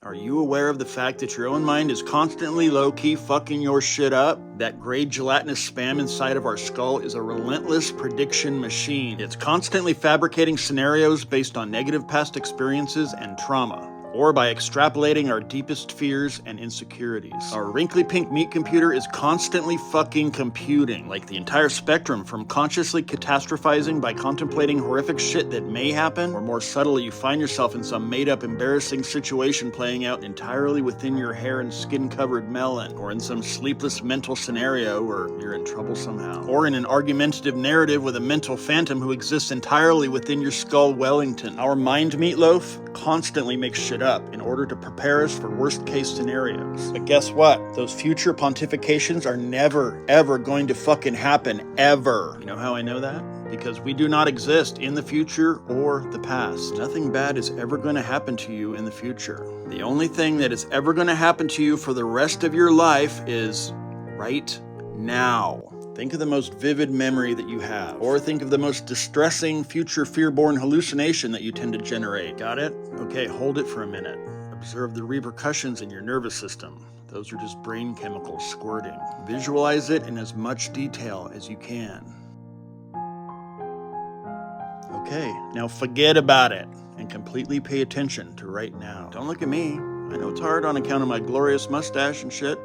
Are you aware of the fact that your own mind is constantly low-key fucking your shit up? That gray gelatinous spam inside of our skull is a relentless prediction machine. It's constantly fabricating scenarios based on negative past experiences and trauma, or by extrapolating our deepest fears and insecurities. Our wrinkly pink meat computer is constantly fucking computing, like the entire spectrum from consciously catastrophizing by contemplating horrific shit that may happen, or more subtly you find yourself in some made-up embarrassing situation playing out entirely within your hair and skin-covered melon, or in some sleepless mental scenario where you're in trouble somehow, or in an argumentative narrative with a mental phantom who exists entirely within your skull Wellington. Our mind meatloaf constantly makes shit up in order to prepare us for worst-case scenarios. But guess what? Those future pontifications are never, ever going to fucking happen, ever. You know how I know that? Because we do not exist in the future or the past. Nothing bad is ever going to happen to you in the future. The only thing that is ever going to happen to you for the rest of your life is right now. Think of the most vivid memory that you have, or think of the most distressing future fear-born hallucination that you tend to generate. Got it? Okay, hold it for a minute. Observe the repercussions in your nervous system. Those are just brain chemicals squirting. Visualize it in as much detail as you can. Okay, now forget about it and completely pay attention to right now. Don't look at me. I know it's hard on account of my glorious mustache and shit.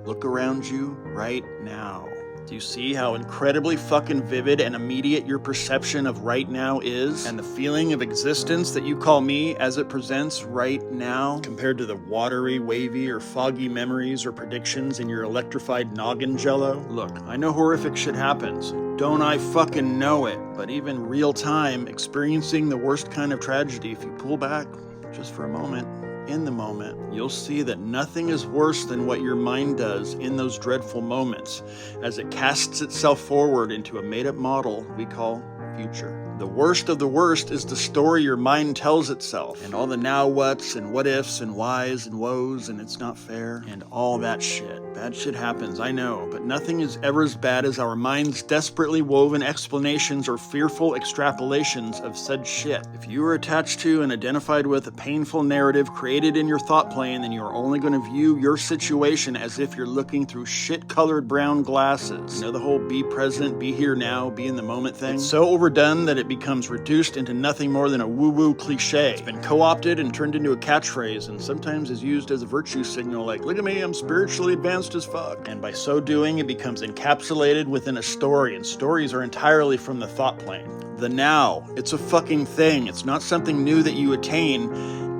Look around you right now. Do you see how incredibly fucking vivid and immediate your perception of right now is? And the feeling of existence that you call me as it presents right now, compared to the watery, wavy, or foggy memories or predictions in your electrified noggin jello? Look, I know horrific shit happens. Don't I fucking know it? But even real time, experiencing the worst kind of tragedy, if you pull back just for a moment, in the moment, you'll see that nothing is worse than what your mind does in those dreadful moments as it casts itself forward into a made-up model we call future. The worst of the worst is the story your mind tells itself, and all the now whats and what ifs and whys and woes and it's not fair and all that shit. Bad shit happens, I know, but nothing is ever as bad as our mind's desperately woven explanations or fearful extrapolations of said shit. If you are attached to and identified with a painful narrative created in your thought plane, then you are only going to view your situation as if you're looking through shit-colored brown glasses. You know the whole be present, be here now, be in the moment thing? It's so overdone that it becomes reduced into nothing more than a woo-woo cliche. It's been co-opted and turned into a catchphrase, and sometimes is used as a virtue signal like, look at me, I'm spiritually advanced as fuck. And by so doing, it becomes encapsulated within a story, and stories are entirely from the thought plane. The now, it's a fucking thing. It's not something new that you attain.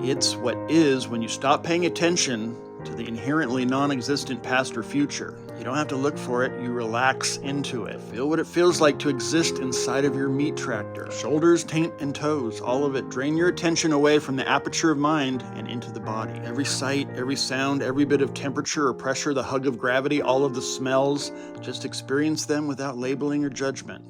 It's what is when you stop paying attention to the inherently non-existent past or future. You don't have to look for it, you relax into it. Feel what it feels like to exist inside of your meat tractor. Shoulders, taint, and toes, all of it. Drain your attention away from the aperture of mind and into the body. Every sight, every sound, every bit of temperature or pressure, the hug of gravity, all of the smells, just experience them without labeling or judgment.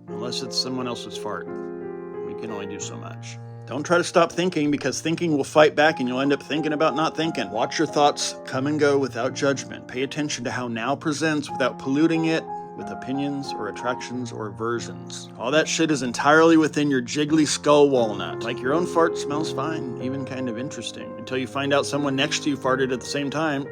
Unless it's someone else's fart. We can only do so much. Don't try to stop thinking, because thinking will fight back and you'll end up thinking about not thinking. Watch your thoughts come and go without judgment. Pay attention to how now presents without polluting it with opinions or attractions or aversions. All that shit is entirely within your jiggly skull walnut. Like your own fart smells fine, even kind of interesting, until you find out someone next to you farted at the same time.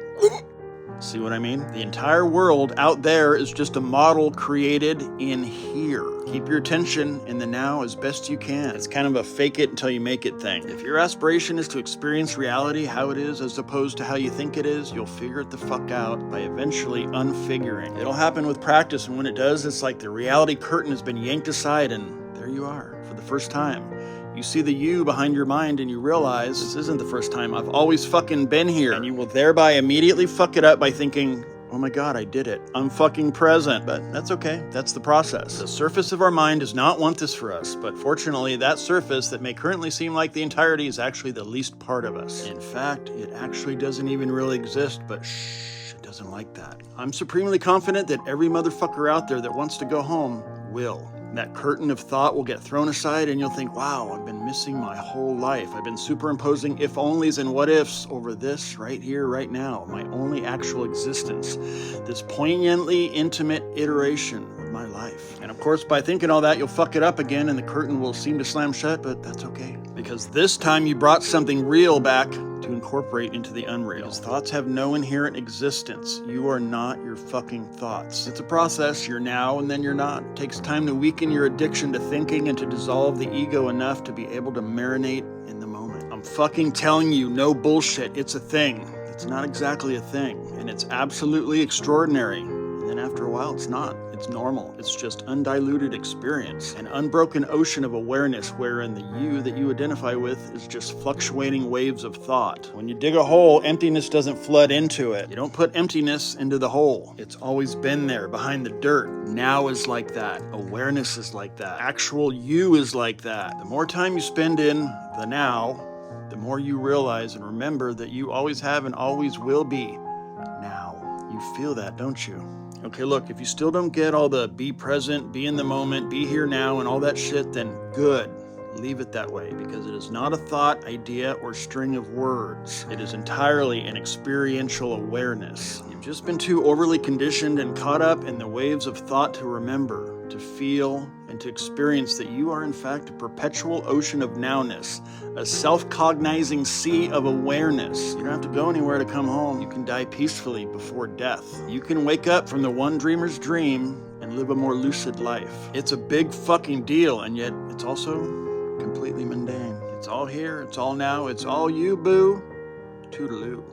See what I mean? The entire world out there is just a model created in here. Keep your attention in the now as best you can. It's kind of a fake it until you make it thing. If your aspiration is to experience reality how it is as opposed to how you think it is, you'll figure it the fuck out by eventually unfiguring. It'll happen with practice, and when it does, it's like the reality curtain has been yanked aside and there you are for the first time. You see the you behind your mind and you realize this isn't the first time, I've always fucking been here. And you will thereby immediately fuck it up by thinking, oh my god, I did it. I'm fucking present. But that's okay. That's the process. The surface of our mind does not want this for us, but fortunately that surface that may currently seem like the entirety is actually the least part of us. In fact, it actually doesn't even really exist, but shh, it doesn't like that. I'm supremely confident that every motherfucker out there that wants to go home will. That curtain of thought will get thrown aside and you'll think, wow, I've been missing my whole life. I've been superimposing if-onlys and what-ifs over this right here, right now, my only actual existence. This poignantly intimate iteration of my life. And of course, by thinking all that, you'll fuck it up again and the curtain will seem to slam shut, but that's okay. Because this time you brought something real back to to incorporate into the unreal. Because thoughts have no inherent existence. You are not your fucking thoughts. It's a process. You're now and then you're not. It takes time to weaken your addiction to thinking and to dissolve the ego enough to be able to marinate in the moment. I'm fucking telling you, no bullshit. It's a thing. It's not exactly a thing, and it's absolutely extraordinary. And then after a while, it's not. It's normal. It's just undiluted experience. An unbroken ocean of awareness wherein the you that you identify with is just fluctuating waves of thought. When you dig a hole, emptiness doesn't flood into it. You don't put emptiness into the hole. It's always been there, behind the dirt. Now is like that. Awareness is like that. Actual you is like that. The more time you spend in the now, the more you realize and remember that you always have and always will be now. You feel that, don't you? Okay, look, if you still don't get all the be present, be in the moment, be here now, and all that shit, then good. Leave it that way, because it is not a thought, idea, or string of words. It is entirely an experiential awareness. You've just been too overly conditioned and caught up in the waves of thought to remember, to feel, and to experience that you are in fact a perpetual ocean of nowness, a self-cognizing sea of awareness. You don't have to go anywhere to come home. You can die peacefully before death. You can wake up from the one dreamer's dream and live a more lucid life. It's a big fucking deal, and yet it's also completely mundane. It's all here, it's all now, it's all you, boo. Toodaloo.